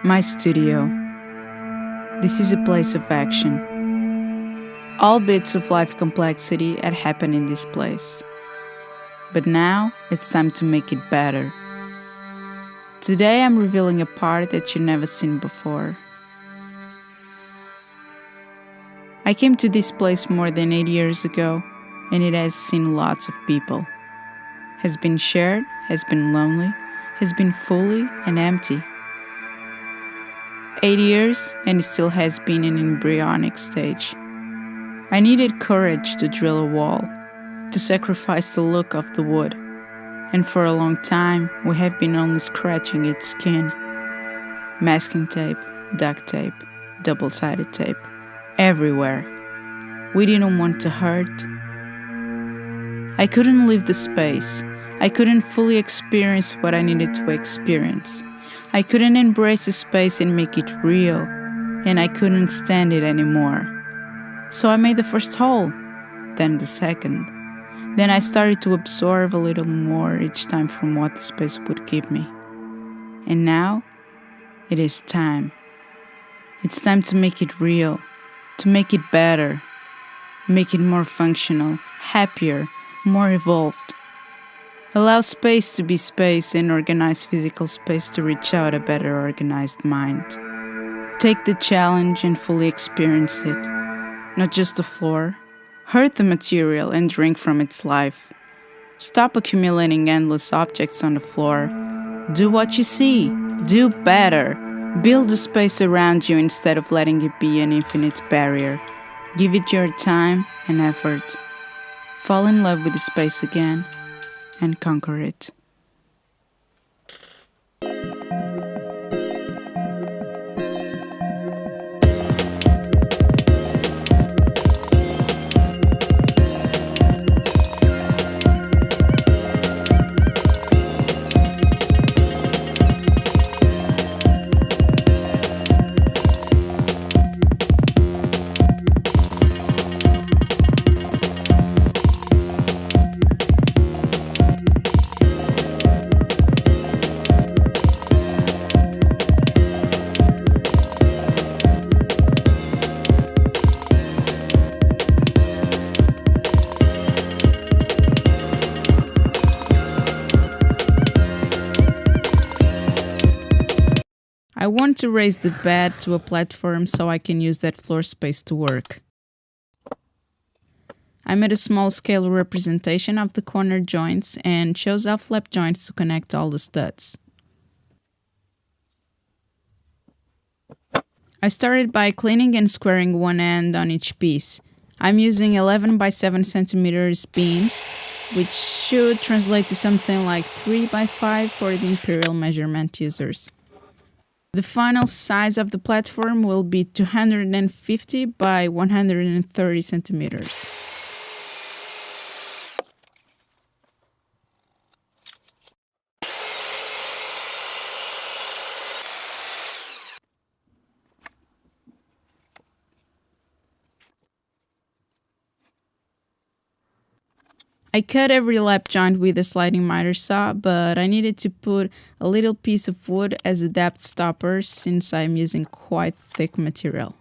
My studio. This is a place of action. All bits of life complexity had happened in this place. But now it's time to make it better. Today I'm revealing a part that you've never seen before. I came to this place more than 8 years ago, and it has seen lots of people. Has been shared, has been lonely, has been fully and empty. 8 years, and it still has been in an embryonic stage. I needed courage to drill a wall, to sacrifice the look of the wood, and for a long time we have been only scratching its skin. Masking tape, duct tape, double-sided tape, everywhere. We didn't want to hurt. I couldn't leave the space. I couldn't fully experience what I needed to experience. I couldn't embrace the space and make it real, and I couldn't stand it anymore. So I made the first hole, then the second. Then I started to absorb a little more each time from what the space would give me. And now, it is time. It's time to make it real, to make it better, make it more functional, happier, more evolved. Allow space to be space and organize physical space to reach out a better organized mind. Take the challenge and fully experience it. Not just the floor. Hurt the material and drink from its life. Stop accumulating endless objects on the floor. Do what you see. Do better. Build the space around you instead of letting it be an infinite barrier. Give it your time and effort. Fall in love with the space again and conquer it. I want to raise the bed to a platform so I can use that floor space to work. I made a small-scale representation of the corner joints and chose L-flap joints to connect all the studs. I started by cleaning and squaring one end on each piece. I'm using 11 by 7 centimeters beams, which should translate to something like 3 by 5 for the imperial measurement users. The final size of the platform will be 250 by 130 centimeters. I cut every lap joint with a sliding miter saw, but I needed to put a little piece of wood as a depth stopper since I'm using quite thick material.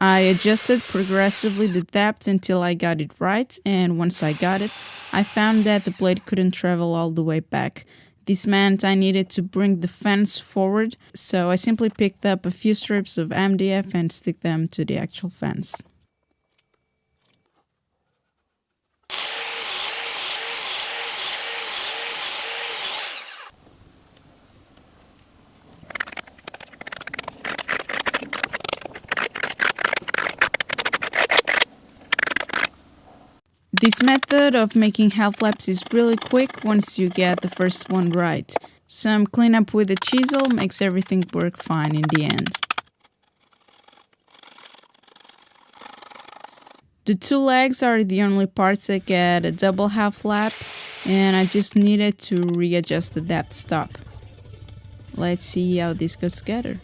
I adjusted progressively the depth until I got it right, and once I got it, I found that the blade couldn't travel all the way back. This meant I needed to bring the fence forward, so I simply picked up a few strips of MDF and stick them to the actual fence. This method of making half laps is really quick once you get the first one right. Some cleanup with a chisel makes everything work fine in the end. The two legs are the only parts that get a double half lap, and I just needed to readjust the depth stop. Let's see how this goes together.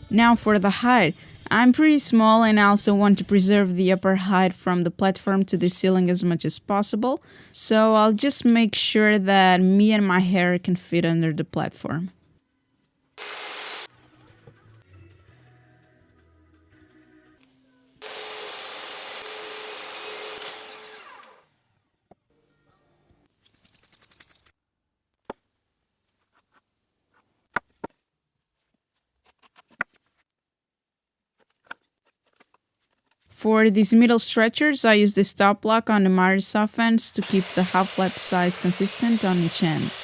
Now for the height. I'm pretty small and I also want to preserve the upper height from the platform to the ceiling as much as possible, so I'll just make sure that me and my hair can fit under the platform. For these middle stretchers, I use the stop block on the Microsoft fence to keep the half-lap size consistent on each end.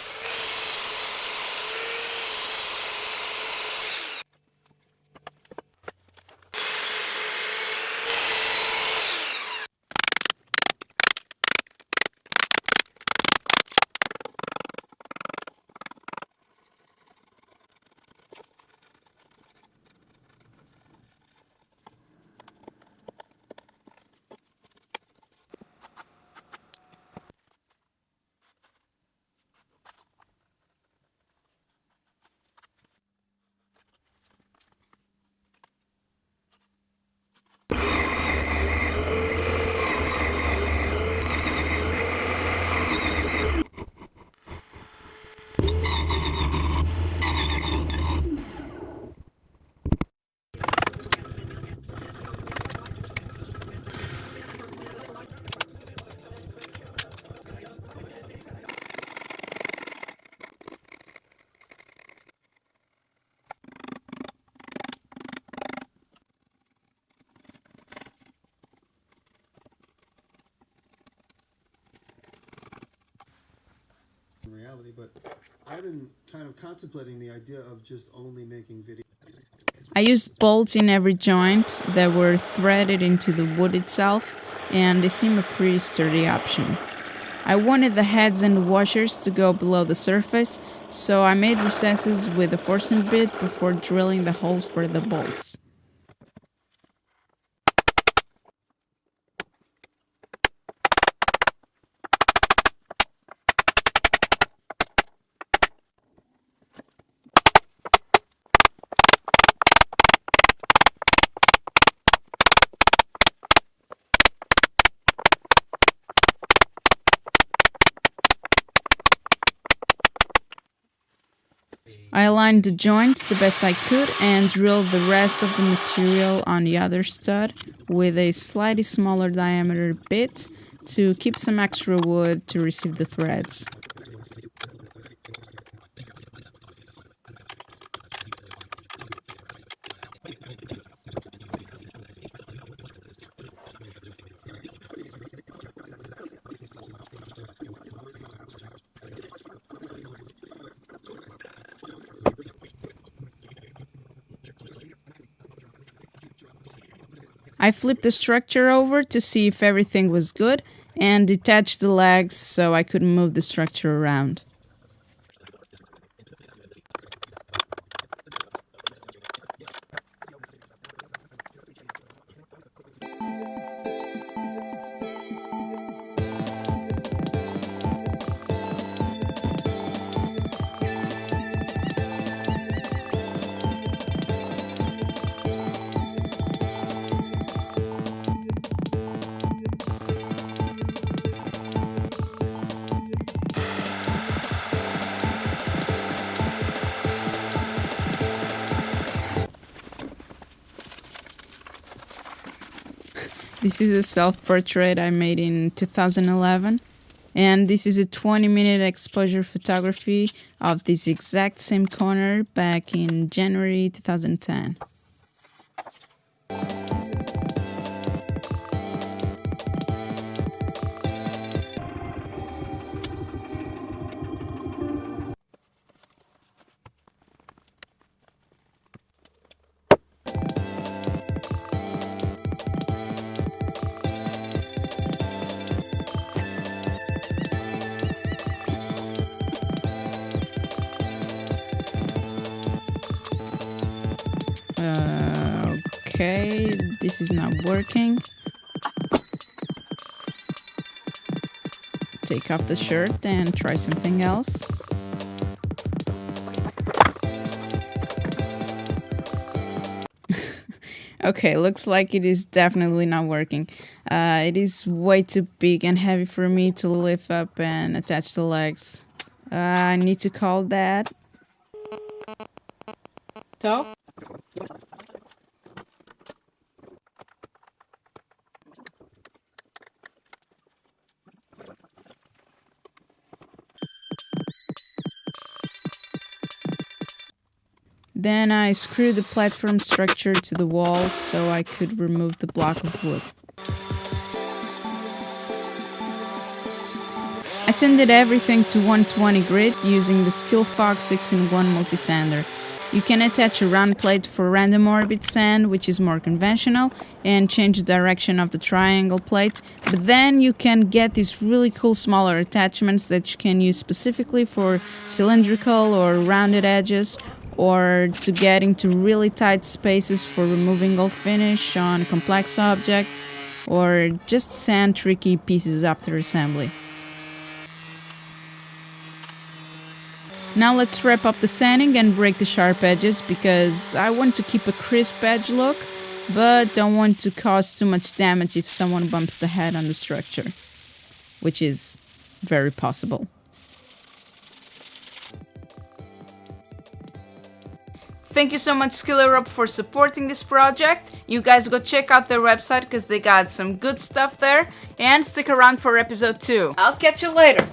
Reality, but I've been kind of contemplating the idea of just only making videos. I used bolts in every joint that were threaded into the wood itself, and they seem a pretty sturdy option. I wanted the heads and the washers to go below the surface, so I made recesses with a forcing bit before drilling the holes for the bolts. I aligned the joints the best I could and drilled the rest of the material on the other stud with a slightly smaller diameter bit to keep some extra wood to receive the threads. I flipped the structure over to see if everything was good and detached the legs so I could move the structure around. This is a self-portrait I made in 2011, and this is a 20-minute exposure photography of this exact same corner back in January 2010. Okay, this is not working. Take off the shirt and try something else. Okay, looks like it is definitely not working. It is way too big and heavy for me to lift up and attach the legs. I need to call that. So? Then I screwed the platform structure to the walls so I could remove the block of wood. I sanded everything to 120 grit using the Skillfox 6-in-1 multi-sander. You can attach a round plate for random orbit sand, which is more conventional, and change the direction of the triangle plate, but then you can get these really cool smaller attachments that you can use specifically for cylindrical or rounded edges, or to get into really tight spaces for removing old finish on complex objects, or just sand tricky pieces after assembly. Now let's wrap up the sanding and break the sharp edges, because I want to keep a crisp edge look, but don't want to cause too much damage if someone bumps the head on the structure, which is very possible. Thank you so much Skillerup for supporting this project. You guys go check out their website because they got some good stuff there, and stick around for episode 2. I'll catch you later.